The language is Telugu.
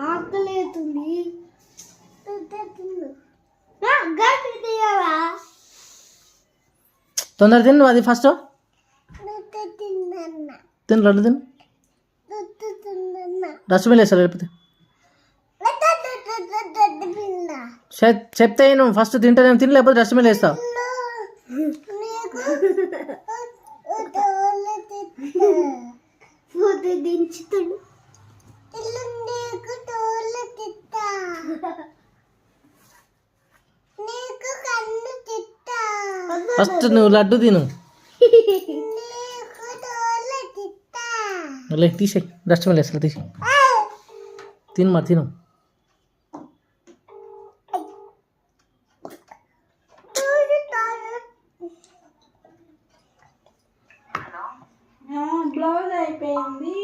ఆకలేతుంది. తొందర తిను అది ఫస్ట్ తిను లడ్డు తిను డస్ట్బిన్ వేస్తా లేకపోతే చెప్తే నువ్వు ఫస్ట్ తింటేనేమో తిని లేకపోతే డస్ట్బిన్ వేస్తావు దించుతాడు ఫస్ట్ నువ్వు లడ్డు తిను లే తీసేయి డస్ట్బిన్ వేస్తా తీసి తిను మరి తిను బ్లౌజ్ అయిపోయింది.